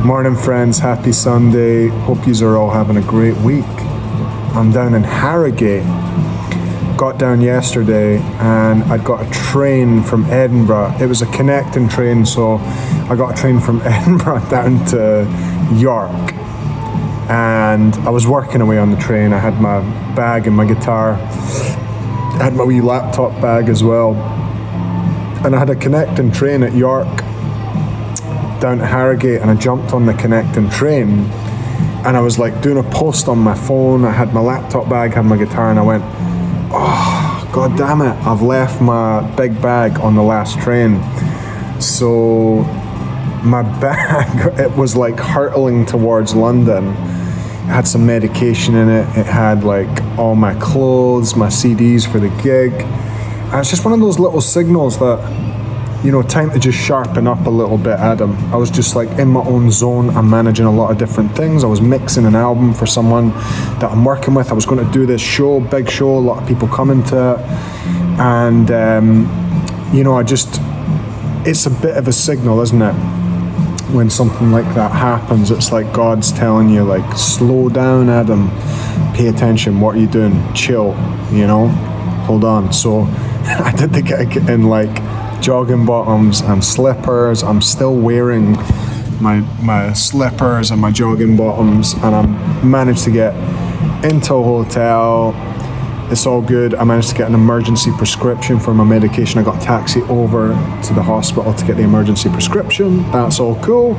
Morning friends, happy Sunday. Hope yous are all having a great week. I'm down in Harrogate. Got down yesterday and I got a train from Edinburgh. It was a connecting train, so I got a train from Edinburgh down to York. And I was working away on the train. I had my bag and my guitar. I had my wee laptop bag as well. And I had a connecting train at York down to Harrogate, and I jumped on the connecting train and I was like doing a post on my phone. I had my laptop bag, had my guitar, and I went, oh god damn it, I've left my big bag on the last train. So my bag, it was like hurtling towards London. It had some medication in it. It had like all my clothes, my CDs for the gig. And it's just one of those little signals that, you know, time to just sharpen up a little bit, Adam. I was just like in my own zone. I'm managing a lot of different things. I was mixing an album for someone that I'm working with. I was going to do this show, big show, a lot of people coming to it. And, you know, it's a bit of a signal, isn't it? When something like that happens, it's like God's telling you, like, slow down, Adam. Pay attention. What are you doing? Chill, you know? Hold on. So I did the gig in like jogging bottoms and slippers. I'm still wearing my slippers and my jogging bottoms, and I managed to get into a hotel. It's all good. I managed to get an emergency prescription for my medication. I got a taxi over to the hospital to get the emergency prescription. That's all cool.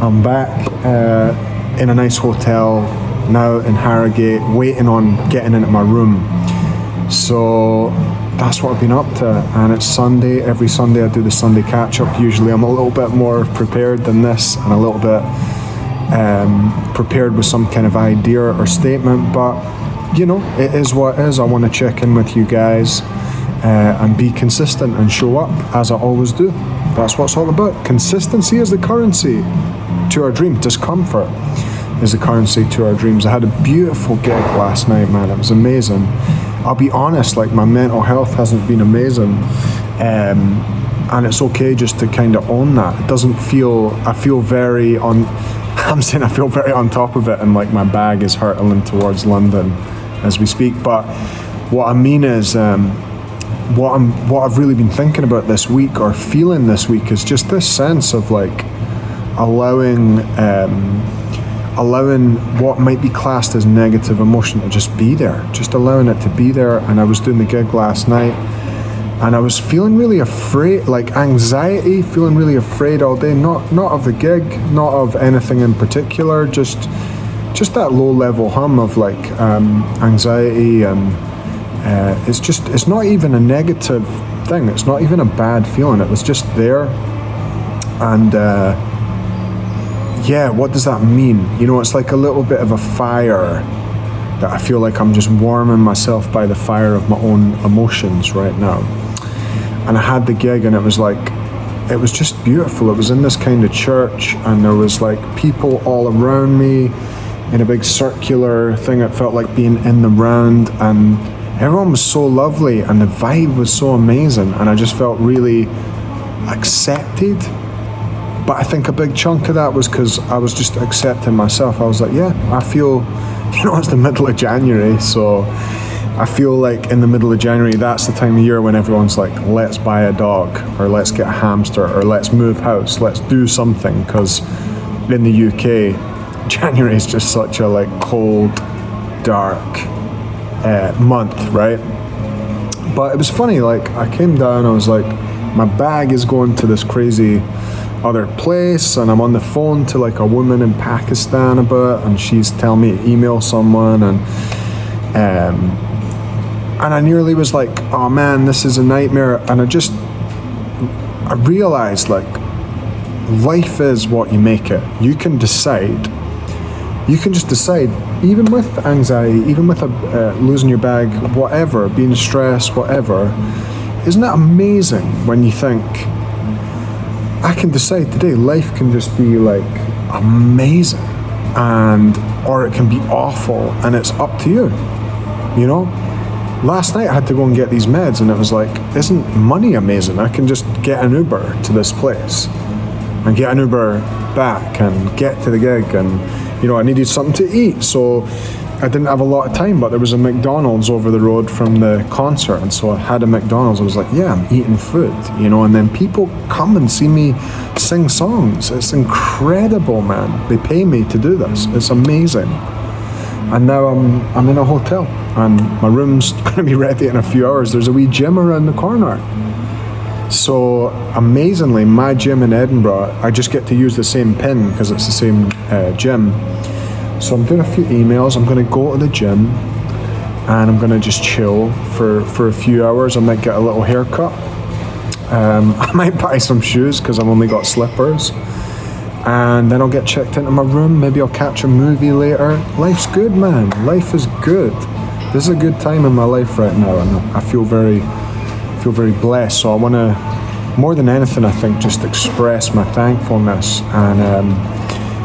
I'm back in a nice hotel now in Harrogate, waiting on getting into my room. So that's what I've been up to, and it's Sunday. Every Sunday I do the Sunday catch-up. Usually I'm a little bit more prepared than this, and a little bit prepared with some kind of idea or statement, but you know, it is what it is. I want to check in with you guys and be consistent and show up as I always do. That's what it's all about. Consistency is the currency to our dream. Discomfort is the currency to our dreams. I had a beautiful gig last night, man. It was amazing. I'll be honest, like, my mental health hasn't been amazing, and it's okay just to kind of own that. It doesn't feel, I feel very on top of it, and like my bag is hurtling towards London as we speak. But what I mean is, what I've really been thinking about this week, or feeling this week, is just this sense of like allowing what might be classed as negative emotion to just be there, just allowing it to be there. And I was doing the gig last night, and I was feeling really afraid, like anxiety, feeling really afraid all day, not of the gig, not of anything in particular, just that low level hum of like anxiety. And it's not even a negative thing, it's not even a bad feeling, it was just there. And yeah, what does that mean? You know, it's like a little bit of a fire that I feel like I'm just warming myself by the fire of my own emotions right now. And I had the gig, and it was just beautiful. It was in this kind of church, and there was like people all around me in a big circular thing. It felt like being in the round, and everyone was so lovely, and the vibe was so amazing, and I just felt really accepted. But I think a big chunk of that was because I was just accepting myself. I was like, yeah, I feel, you know, it's the middle of January, so I feel like in the middle of January, that's the time of year when everyone's like, let's buy a dog, or let's get a hamster, or let's move house, let's do something. Because in the UK, January is just such a like cold, dark month, right? But it was funny, like I came down, I was like, my bag is going to this crazy other place, and I'm on the phone to like a woman in Pakistan about it, and she's telling me to email someone, and I nearly was like, oh man, this is a nightmare. And I realized, like, life is what you make it. You can just decide, even with anxiety, even with losing your bag, whatever, being stressed, whatever. Isn't that amazing when you think, I can decide today, life can just be like amazing, or it can be awful, and it's up to you, you know? Last night I had to go and get these meds, and it was like, isn't money amazing? I can just get an Uber to this place and get an Uber back and get to the gig, and I needed something to eat, so I didn't have a lot of time, but there was a McDonald's over the road from the concert, and so I had a McDonald's. I was like, yeah, I'm eating food, and then people come and see me sing songs. It's incredible, man. They pay me to do this. It's amazing. And now I'm in a hotel, and my room's going to be ready in a few hours. There's a wee gym around the corner. So amazingly, my gym in Edinburgh, I just get to use the same pin because it's the same gym. So I'm doing a few emails. I'm going to go to the gym and I'm going to just chill for a few hours. I might get a little haircut. I might buy some shoes because I've only got slippers. And then I'll get checked into my room. Maybe I'll catch a movie later. Life's good, man. Life is good. This is a good time in my life right now, and I feel very blessed. So I want to, more than anything, I think, just express my thankfulness. And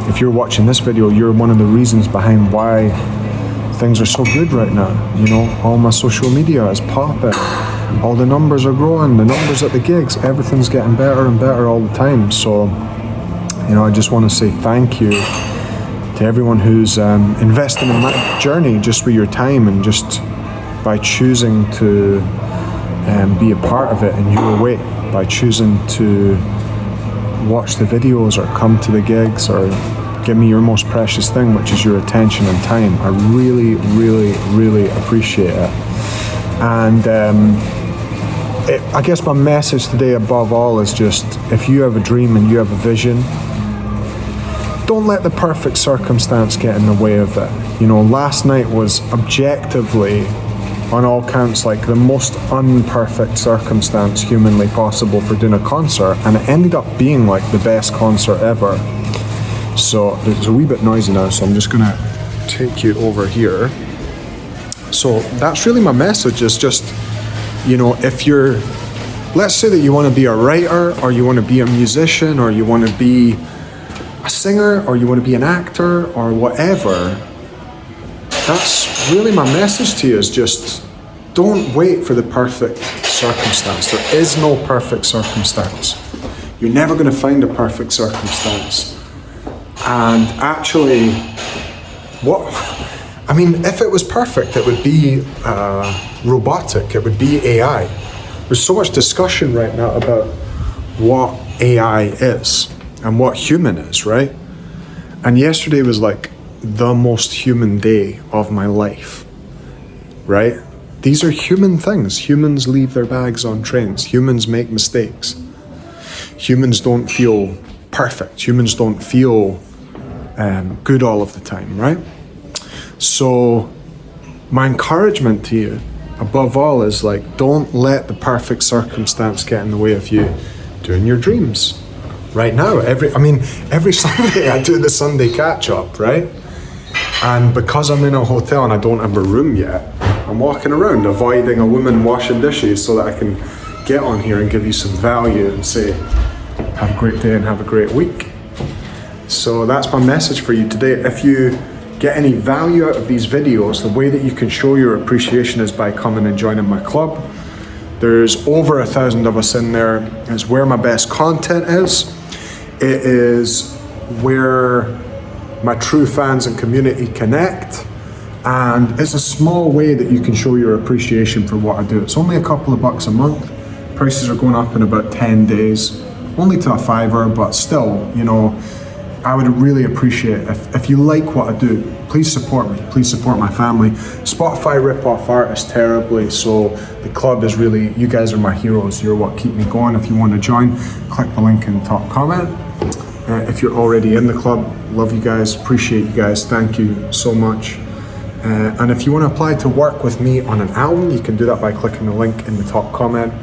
if you're watching this video, you're one of the reasons behind why things are so good right now. All my social media is popping. All the numbers are growing. The numbers at the gigs, everything's getting better and better all the time. So I just want to say thank you to everyone who's investing in my journey just with your time and just by choosing to be a part of it in your way, by choosing to watch the videos or come to the gigs or give me your most precious thing, which is your attention and time. I really, really, really appreciate it. And I guess my message today above all is just, if you have a dream and you have a vision, don't let the perfect circumstance get in the way of it. Last night was objectively, on all counts, like the most unperfect circumstance humanly possible for doing a concert, and it ended up being like the best concert ever. So there's a wee bit noisy now, so I'm just gonna take you over here. So that's really my message, is just, if you're, let's say that you want to be a writer, or you want to be a musician, or you want to be a singer, or you want to be an actor, or whatever, that's really my message to you, is just don't wait for the perfect circumstance. There is no perfect circumstance. You're never going to find a perfect circumstance. And actually, if it was perfect, it would be robotic, it would be AI. There's so much discussion right now about what AI is and what human is, right? And yesterday was like the most human day of my life, right? These are human things. Humans leave their bags on trains. Humans make mistakes. Humans don't feel perfect. Humans don't feel good all of the time, right? So my encouragement to you above all is like, don't let the perfect circumstance get in the way of you doing your dreams. Right now, every Sunday I do the Sunday catch up, right? And because I'm in a hotel and I don't have a room yet, I'm walking around avoiding a woman washing dishes so that I can get on here and give you some value and say, have a great day and have a great week. So that's my message for you today. If you get any value out of these videos, the way that you can show your appreciation is by coming and joining my club. There's over 1,000 of us in there. It's where my best content is. It is where my true fans and community connect. And it's a small way that you can show your appreciation for what I do. It's only a couple of bucks a month. Prices are going up in about 10 days, only to a $5, but still, I would really appreciate if you like what I do, please support me, please support my family. Spotify rip off artists terribly, so the club is really, you guys are my heroes, you're what keep me going. If you want to join, click the link in the top comment. If you're already in the club, love you guys, appreciate you guys, thank you so much. And if you want to apply to work with me on an album, you can do that by clicking the link in the top comment.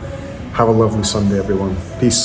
Have a lovely Sunday, everyone. Peace.